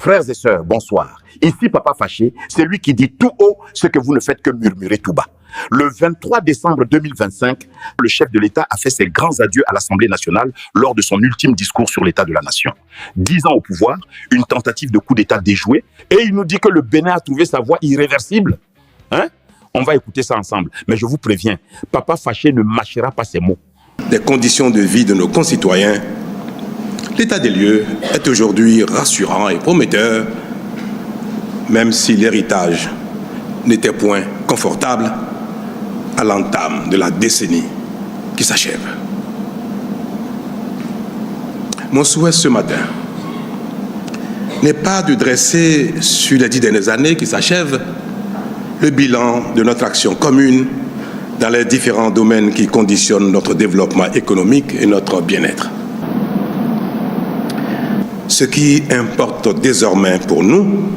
Frères et sœurs, bonsoir. Ici Papa Fâché, c'est lui qui dit tout haut ce que vous ne faites que murmurer tout bas. Le 23 décembre 2025, le chef de l'État a fait ses grands adieux à l'Assemblée nationale lors de son ultime discours sur l'état de la nation. 10 ans au pouvoir, une tentative de coup d'État déjouée, et il nous dit que le Bénin a trouvé sa voie irréversible. Hein? On va écouter ça ensemble, mais je vous préviens, Papa Fâché ne mâchera pas ses mots. Des conditions de vie de nos concitoyens, l'état des lieux est aujourd'hui rassurant et prometteur, même si l'héritage n'était point confortable à l'entame de la décennie qui s'achève. Mon souhait ce matin n'est pas de dresser sur les 10 dernières années qui s'achèvent le bilan de notre action commune dans les différents domaines qui conditionnent notre développement économique et notre bien-être. Ce qui importe désormais pour nous,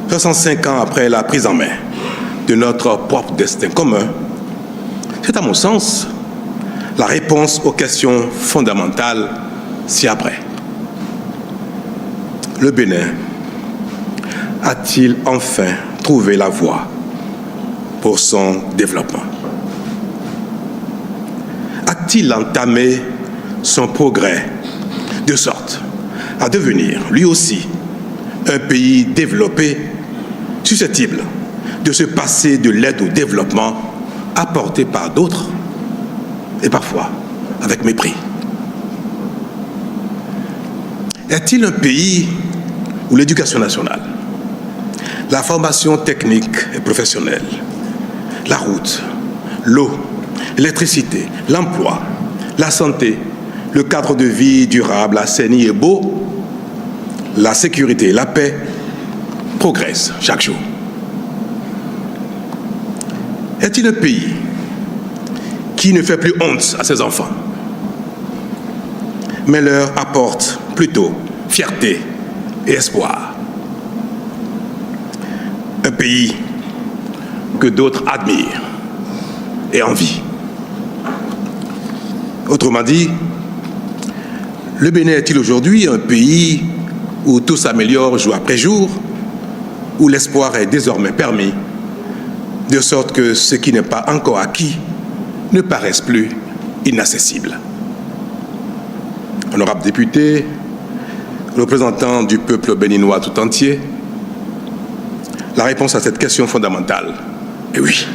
65 ans après la prise en main de notre propre destin commun, c'est à mon sens la réponse aux questions fondamentales ci-après. Le Bénin a-t-il enfin trouvé la voie pour son développement? A-t-il entamé son progrès de sorte à devenir, lui aussi, un pays développé, susceptible de se passer de l'aide au développement apportée par d'autres, et parfois avec mépris? Est-il un pays où l'éducation nationale, la formation technique et professionnelle, la route, l'eau, l'électricité, l'emploi, la santé, le cadre de vie durable, assaini et beau, la sécurité et la paix progressent chaque jour? Est-il un pays qui ne fait plus honte à ses enfants, mais leur apporte plutôt fierté et espoir? Un pays que d'autres admirent et envient. Autrement dit, le Bénin est-il aujourd'hui un pays où tout s'améliore jour après jour, où l'espoir est désormais permis, de sorte que ce qui n'est pas encore acquis ne paraisse plus inaccessible? Honorables députés, représentants du peuple béninois tout entier, la réponse à cette question fondamentale est oui.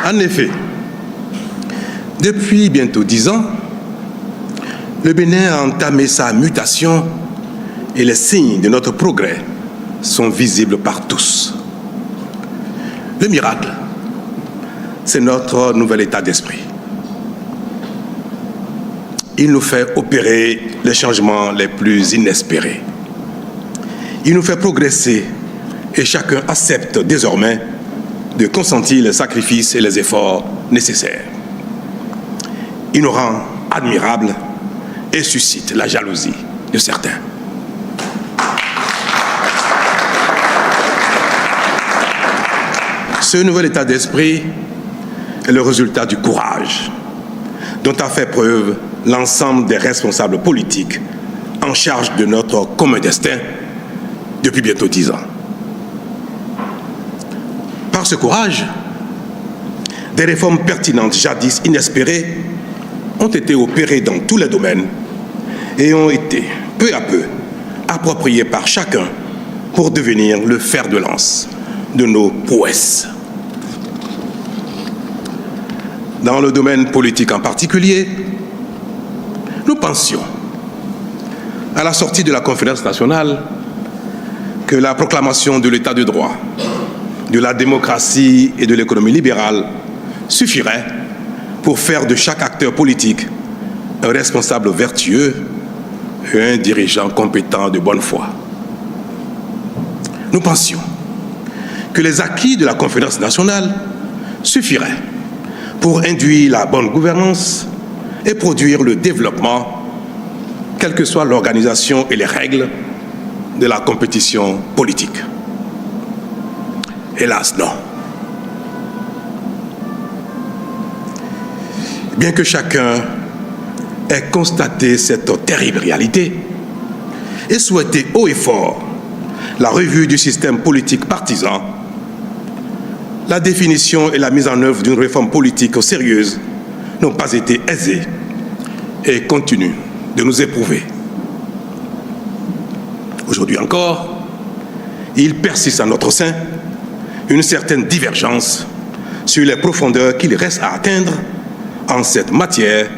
En effet, depuis bientôt 10 ans, le Bénin a entamé sa mutation et les signes de notre progrès sont visibles par tous. Le miracle, c'est notre nouvel état d'esprit. Il nous fait opérer les changements les plus inespérés. Il nous fait progresser et chacun accepte désormais de consentir les sacrifices et les efforts nécessaires. Il nous rend admirables et suscite la jalousie de certains. Ce nouvel état d'esprit est le résultat du courage dont a fait preuve l'ensemble des responsables politiques en charge de notre commun destin depuis bientôt 10 ans. Par ce courage, des réformes pertinentes jadis inespérées ont été opérées dans tous les domaines et ont été peu à peu appropriées par chacun pour devenir le fer de lance de nos prouesses. Dans le domaine politique en particulier, nous pensions, à la sortie de la conférence nationale, que la proclamation de l'état de droit, de la démocratie et de l'économie libérale suffirait pour faire de chaque acteur politique un responsable vertueux et un dirigeant compétent de bonne foi. Nous pensions que les acquis de la conférence nationale suffiraient pour induire la bonne gouvernance et produire le développement, quelle que soit l'organisation et les règles de la compétition politique. Hélas, non. bien que chacun ait constaté cette terrible réalité et souhaité haut et fort la revue du système politique partisan, la définition et la mise en œuvre d'une réforme politique sérieuse n'ont pas été aisées et continuent de nous éprouver. Aujourd'hui encore, il persiste en notre sein une certaine divergence sur les profondeurs qu'il reste à atteindre en cette matière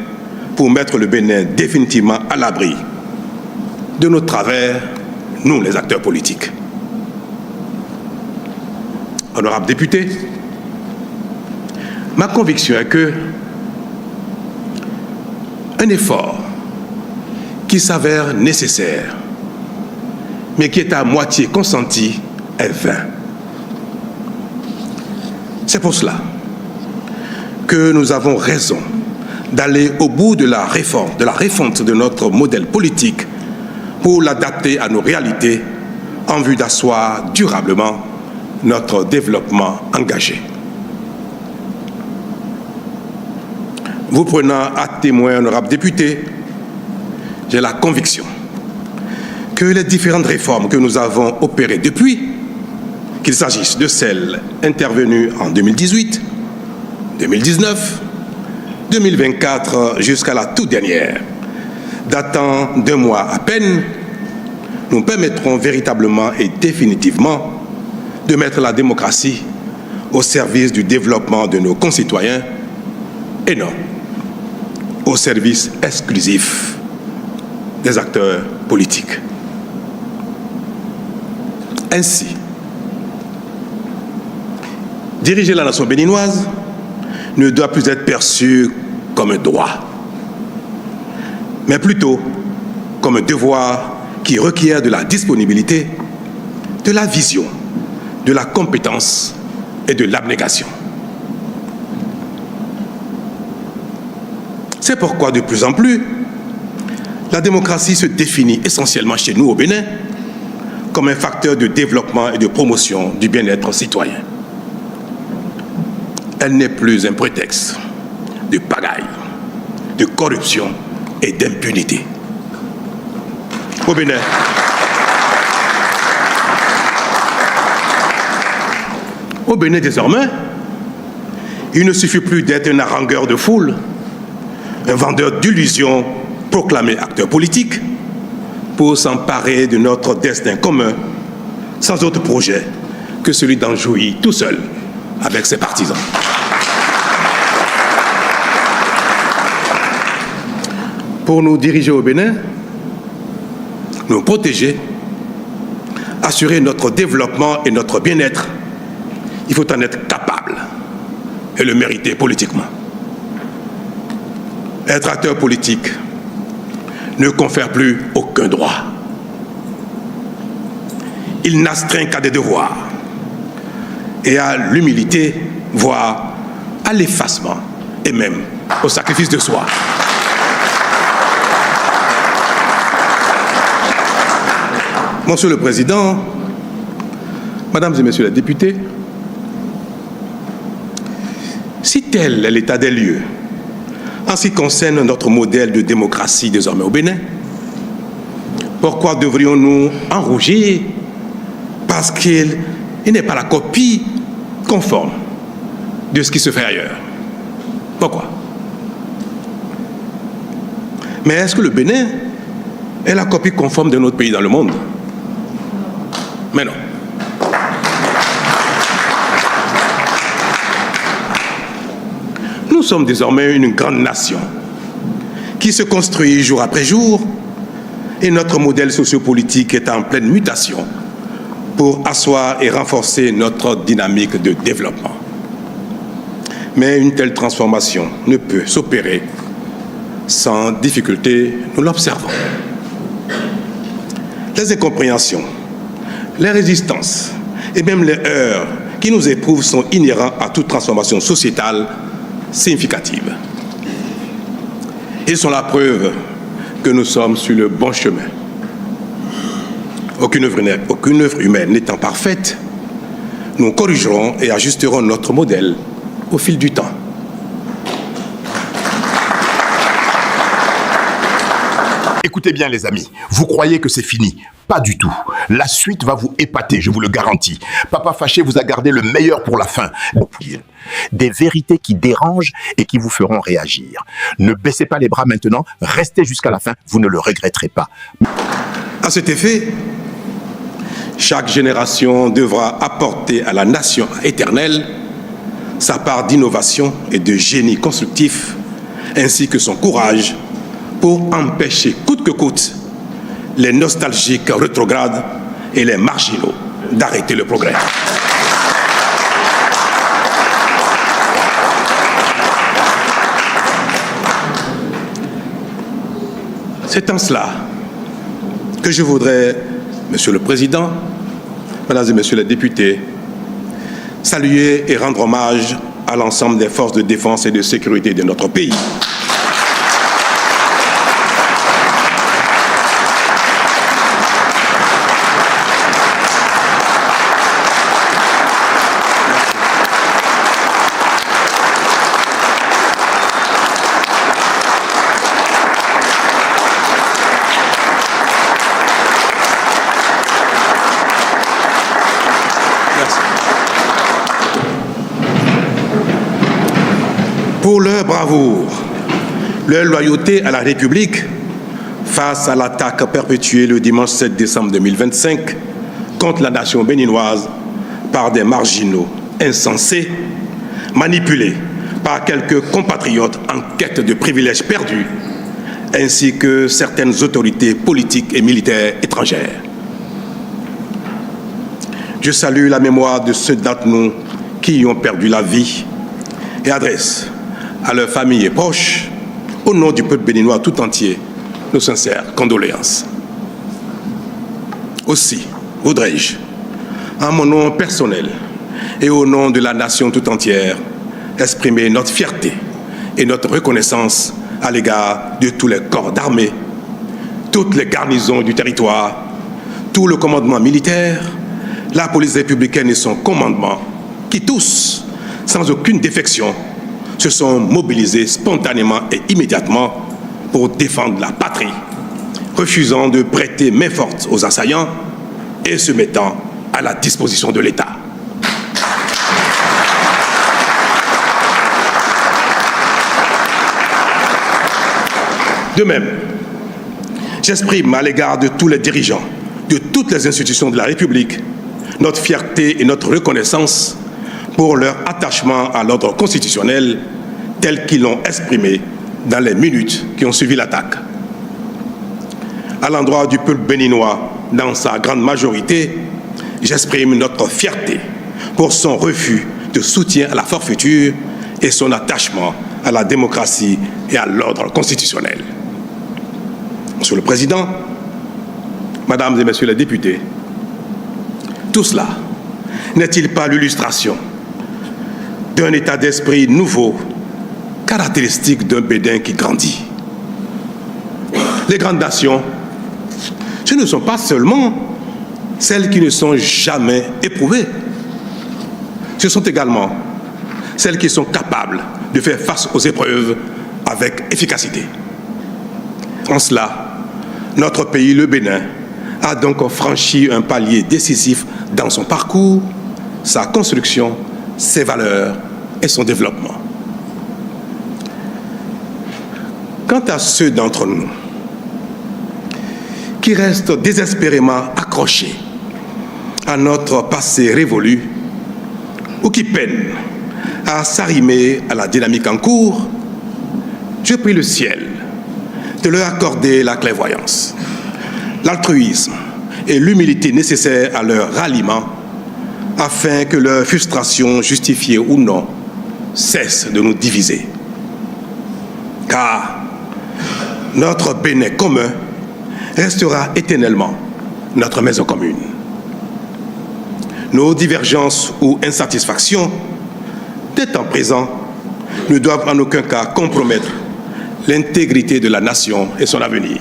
pour mettre le Bénin définitivement à l'abri de nos travers, nous les acteurs politiques. Honorables députés, ma conviction est que un effort qui s'avère nécessaire, mais qui est à moitié consenti, est vain. C'est pour cela que nous avons raison d'aller au bout de la réforme, de la refonte de notre modèle politique pour l'adapter à nos réalités en vue d'asseoir durablement notre développement engagé. Vous prenant à témoin, honorables députés, j'ai la conviction que les différentes réformes que nous avons opérées depuis, qu'il s'agisse de celles intervenues en 2018, 2019, 2024 jusqu'à la toute dernière, datant d'1 mois à peine, nous permettront véritablement et définitivement de mettre la démocratie au service du développement de nos concitoyens et non au service exclusif des acteurs politiques. Ainsi, diriger la nation béninoise ne doit plus être perçu comme un droit, mais plutôt comme un devoir qui requiert de la disponibilité, de la vision, de la compétence et de l'abnégation. C'est pourquoi, de plus en plus, la démocratie se définit essentiellement chez nous au Bénin comme un facteur de développement et de promotion du bien-être citoyen. Elle n'est plus un prétexte de pagaille, de corruption et d'impunité. Au Bénin désormais, il ne suffit plus d'être un harangueur de foule, un vendeur d'illusions proclamé acteur politique pour s'emparer de notre destin commun sans autre projet que celui d'en jouir tout seul avec ses partisans. Pour nous diriger au Bénin, nous protéger, assurer notre développement et notre bien-être, il faut en être capable et le mériter politiquement. Être acteur politique ne confère plus aucun droit. Il n'astreint qu'à des devoirs et à l'humilité, voire à l'effacement et même au sacrifice de soi. Monsieur le Président, Mesdames et Messieurs les députés, si tel est l'état des lieux en ce qui concerne notre modèle de démocratie désormais au Bénin, pourquoi devrions-nous en rougir parce qu'il n'est pas la copie conforme de ce qui se fait ailleurs? Pourquoi? Mais est-ce que le Bénin est la copie conforme de notre pays dans le monde? Mais non. Nous sommes désormais une grande nation qui se construit jour après jour et notre modèle sociopolitique est en pleine mutation pour asseoir et renforcer notre dynamique de développement. Mais une telle transformation ne peut s'opérer sans difficulté, nous l'observons. Les incompréhensions, les résistances et même les heurts qui nous éprouvent sont inhérents à toute transformation sociétale significative. Ils sont la preuve que nous sommes sur le bon chemin. Aucune œuvre humaine n'étant parfaite, nous corrigerons et ajusterons notre modèle au fil du temps. Écoutez bien les amis, vous croyez que c'est fini? Pas du tout. La suite va vous épater, je vous le garantis. Papa Fâché vous a gardé le meilleur pour la fin. Des vérités qui dérangent et qui vous feront réagir. Ne baissez pas les bras maintenant, restez jusqu'à la fin, vous ne le regretterez pas. À cet effet, chaque génération devra apporter à la nation éternelle sa part d'innovation et de génie constructif, ainsi que son courage pour empêcher coûte que coûte les nostalgiques rétrogrades et les marginaux d'arrêter le progrès. C'est en cela que je voudrais, Monsieur le Président, Mesdames et Messieurs les députés, saluer et rendre hommage à l'ensemble des forces de défense et de sécurité de notre pays. Pour leur bravoure, leur loyauté à la République face à l'attaque perpétuée le dimanche 7 décembre 2025 contre la nation béninoise par des marginaux insensés, manipulés par quelques compatriotes en quête de privilèges perdus, ainsi que certaines autorités politiques et militaires étrangères. Je salue la mémoire de ceux d'entre nous qui y ont perdu la vie et adresse à leurs familles et proches, au nom du peuple béninois tout entier, nos sincères condoléances. Aussi, voudrais-je, en mon nom personnel et au nom de la nation tout entière, exprimer notre fierté et notre reconnaissance à l'égard de tous les corps d'armée, toutes les garnisons du territoire, tout le commandement militaire, la police républicaine et son commandement, qui tous, sans aucune défection, se sont mobilisés spontanément et immédiatement pour défendre la patrie, refusant de prêter main forte aux assaillants et se mettant à la disposition de l'État. De même, j'exprime à l'égard de tous les dirigeants, de toutes les institutions de la République, notre fierté et notre reconnaissance pour leur attachement à l'ordre constitutionnel tel qu'ils l'ont exprimé dans les minutes qui ont suivi l'attaque. À l'endroit du peuple béninois, dans sa grande majorité, j'exprime notre fierté pour son refus de soutien à la forfaiture et son attachement à la démocratie et à l'ordre constitutionnel. Monsieur le Président, Mesdames et Messieurs les députés, tout cela n'est-il pas l'illustration d'un état d'esprit nouveau, caractéristique d'un Bénin qui grandit? Les grandes nations, ce ne sont pas seulement celles qui ne sont jamais éprouvées, ce sont également celles qui sont capables de faire face aux épreuves avec efficacité. En cela, notre pays, le Bénin, a donc franchi un palier décisif dans son parcours, sa construction, ses valeurs et son développement. Quant à ceux d'entre nous qui restent désespérément accrochés à notre passé révolu ou qui peinent à s'arrimer à la dynamique en cours, je prie le ciel de leur accorder la clairvoyance, l'altruisme et l'humilité nécessaires à leur ralliement afin que leur frustration, justifiée ou non, cesse de nous diviser. Car notre Bénin commun restera éternellement notre maison commune. Nos divergences ou insatisfactions, dès temps présent, ne doivent en aucun cas compromettre l'intégrité de la nation et son avenir.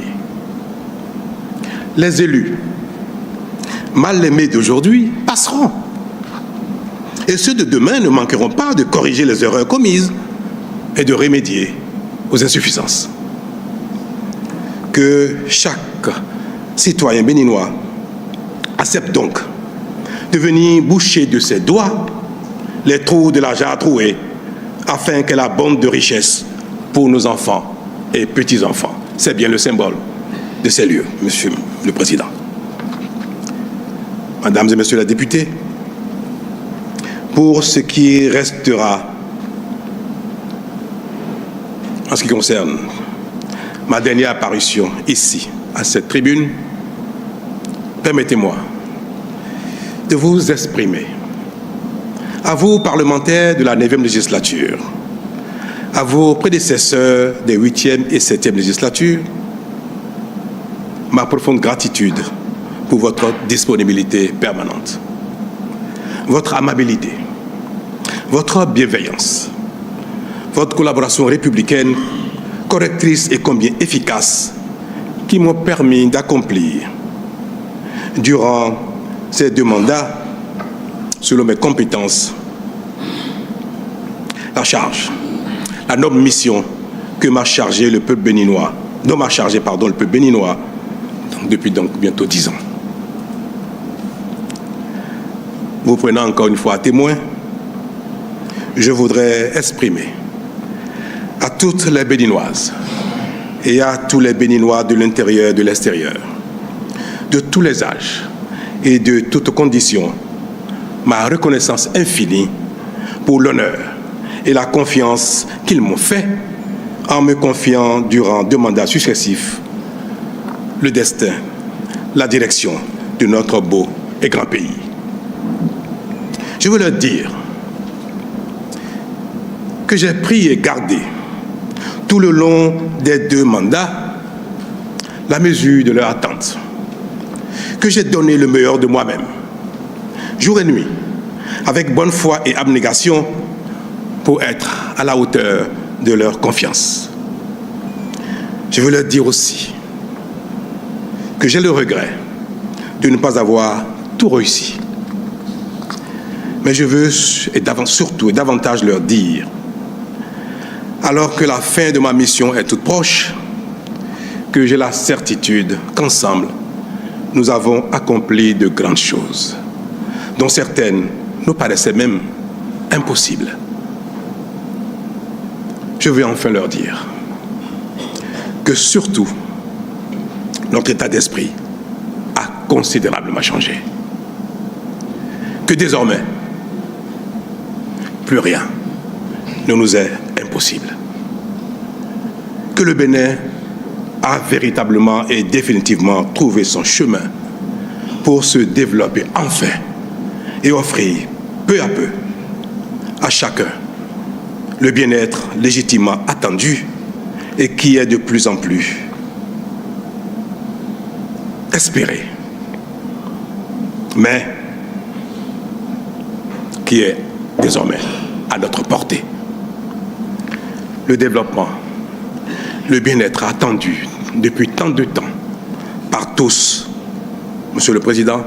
Les élus, mal aimés d'aujourd'hui, passeront. Et ceux de demain ne manqueront pas de corriger les erreurs commises et de remédier aux insuffisances. que chaque citoyen béninois accepte donc de venir boucher de ses doigts les trous de la jarre trouée afin qu'elle abonde de richesses pour nos enfants et petits-enfants. C'est bien le symbole de ces lieux, Monsieur le Président. Mesdames et Messieurs les députés, pour ce qui restera en ce qui concerne ma dernière apparition ici, à cette tribune, permettez-moi de vous exprimer à vous, parlementaires de la 9e législature, à vos prédécesseurs des 8e et 7e législatures, ma profonde gratitude pour votre disponibilité permanente, votre amabilité, votre bienveillance, votre collaboration républicaine, correctrice et combien efficace, qui m'ont permis d'accomplir, durant ces 2 mandats, selon mes compétences, la charge, la noble mission que m'a chargé le peuple béninois, dont m'a chargé, le peuple béninois, depuis donc bientôt 10 ans. Vous prenant encore une fois à témoin, je voudrais exprimer à toutes les Béninoises et à tous les Béninois de l'intérieur et de l'extérieur, de tous les âges et de toutes conditions, ma reconnaissance infinie pour l'honneur et la confiance qu'ils m'ont fait en me confiant durant 2 mandats successifs le destin, la direction de notre beau et grand pays. Je veux leur dire que j'ai pris et gardé tout le long des 2 mandats la mesure de leur attente, que j'ai donné le meilleur de moi-même, jour et nuit, avec bonne foi et abnégation, pour être à la hauteur de leur confiance. Je veux leur dire aussi que j'ai le regret de ne pas avoir tout réussi. Mais je veux, surtout et davantage leur dire, alors que la fin de ma mission est toute proche, que j'ai la certitude qu'ensemble, nous avons accompli de grandes choses, dont certaines nous paraissaient même impossibles. Je veux enfin leur dire que surtout, notre état d'esprit a considérablement changé. Que désormais, plus rien ne nous est impossible. Que le Bénin a véritablement et définitivement trouvé son chemin pour se développer enfin et offrir peu à peu à chacun le bien-être légitimement attendu et qui est de plus en plus espéré, mais qui est désormais à notre portée. Le développement, le bien-être attendu depuis tant de temps par tous, Monsieur le Président,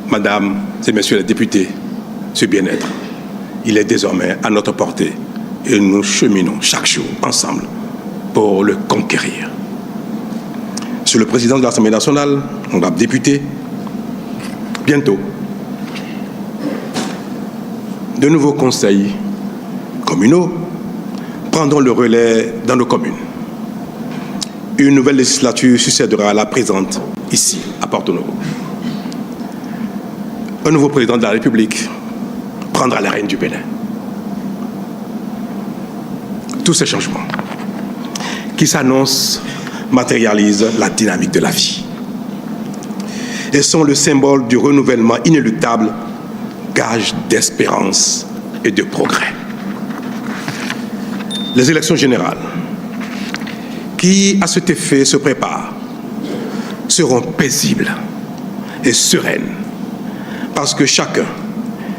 Madame et Messieurs les députés, ce bien-être, il est désormais à notre portée et nous cheminons chaque jour ensemble pour le conquérir. Monsieur le Président de l'Assemblée nationale, honorable député, bientôt, de nouveaux conseils communaux prendront le relais dans nos communes. Une nouvelle législature succédera à la présente ici, à Porto Novo. Un nouveau président de la République prendra la règne du Bénin. Tous ces changements qui s'annoncent matérialisent la dynamique de la vie et sont le symbole du renouvellement inéluctable, gage d'espérance et de progrès. Les élections générales qui, à cet effet, se préparent seront paisibles et sereines parce que chacun,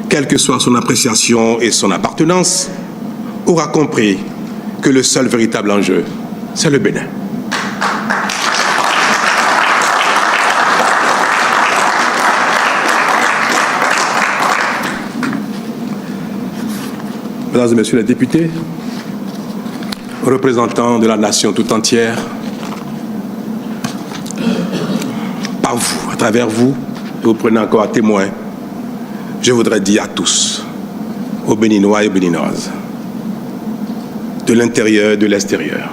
quelle que soit son appréciation et son appartenance, aura compris que le seul véritable enjeu, c'est le Bénin. Mesdames et Messieurs les députés, représentants de la nation tout entière, par vous, à travers vous, vous prenez encore à témoin, je voudrais dire à tous, aux Béninois et aux Béninoises, de l'intérieur et de l'extérieur,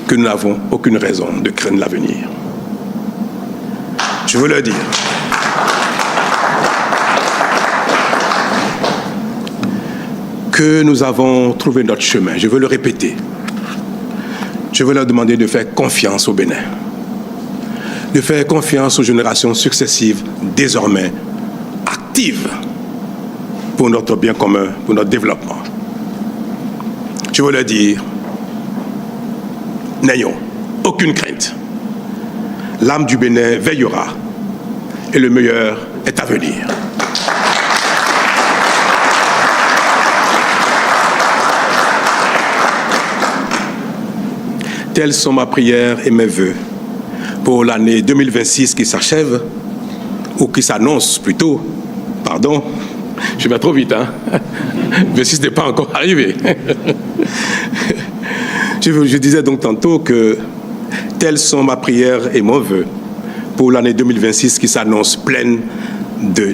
que nous n'avons aucune raison de craindre l'avenir. Je veux leur dire que nous avons trouvé notre chemin. Je veux le répéter. Je veux leur demander de faire confiance au Bénin, de faire confiance aux générations successives, désormais actives pour notre bien commun, pour notre développement. Je veux leur dire, n'ayons aucune crainte. L'âme du Bénin veillera et le meilleur est à venir. Telles sont ma prière et mes vœux pour l'année 2026 qui s'achève, ou qui s'annonce plutôt, pardon, je vais trop vite, hein. 26 n'est pas encore arrivé. Je disais donc tantôt que telles sont ma prière et mon vœu pour l'année 2026 qui s'annonce pleine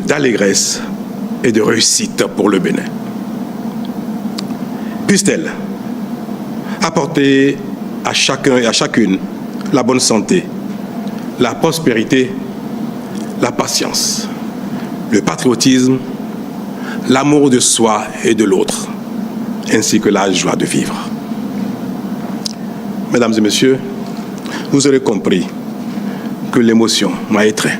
d'allégresse et de réussite pour le Bénin. Puisse-t-elle apporter à chacun et à chacune la bonne santé, la prospérité, la patience, le patriotisme, l'amour de soi et de l'autre, ainsi que la joie de vivre. Mesdames et messieurs, vous aurez compris que l'émotion m'a étreint.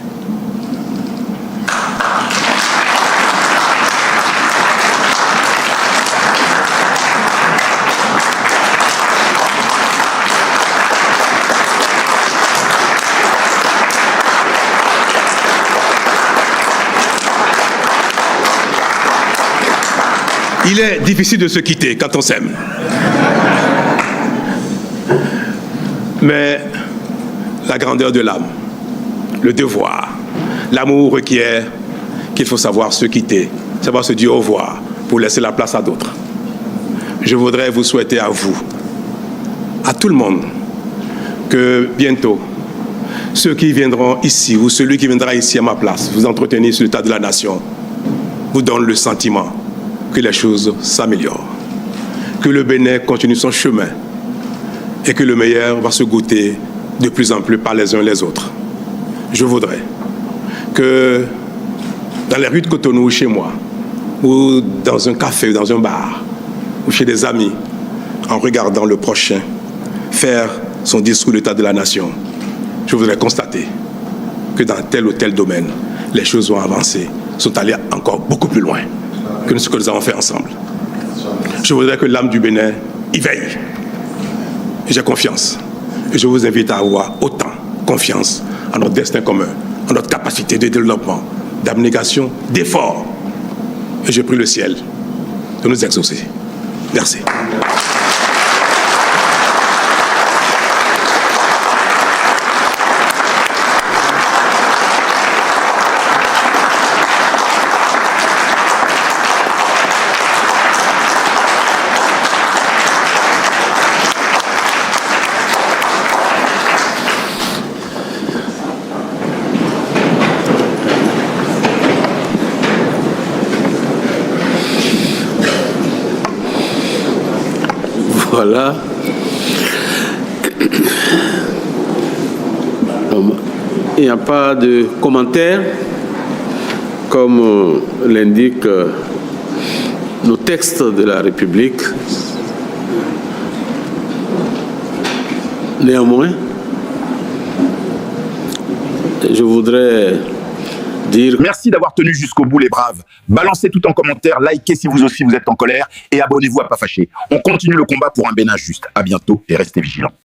Il est difficile de se quitter quand on s'aime. Mais la grandeur de l'âme, le devoir, l'amour requiert qu'il faut savoir se quitter, savoir se dire au revoir pour laisser la place à d'autres. Je voudrais vous souhaiter à vous, à tout le monde, que bientôt, ceux qui viendront ici ou celui qui viendra ici à ma place, vous entretenir sur l'état de la nation, vous donne le sentiment que les choses s'améliorent, que le Bénin continue son chemin et que le meilleur va se goûter de plus en plus par les uns les autres. Je voudrais que dans les rues de Cotonou, chez moi, ou dans un café, ou dans un bar, ou chez des amis, en regardant le prochain faire son discours d'état de la nation, je voudrais constater que dans tel ou tel domaine, les choses ont avancé, sont allées encore beaucoup plus loin que ce que nous avons fait ensemble. Je voudrais que l'âme du Bénin y veille. J'ai confiance. Et je vous invite à avoir autant confiance en notre destin commun, en notre capacité de développement, d'abnégation, d'effort. Et je prie le ciel de nous exaucer. Merci. Voilà. Il n'y a pas de commentaires, comme l'indiquent nos textes de la République. Néanmoins, je voudrais dire... Merci d'avoir tenu jusqu'au bout, les braves. Balancez tout en commentaire, likez si vous aussi vous êtes en colère et abonnez-vous à Pas Fâché. On continue le combat pour un Bénin juste. À bientôt et restez vigilants.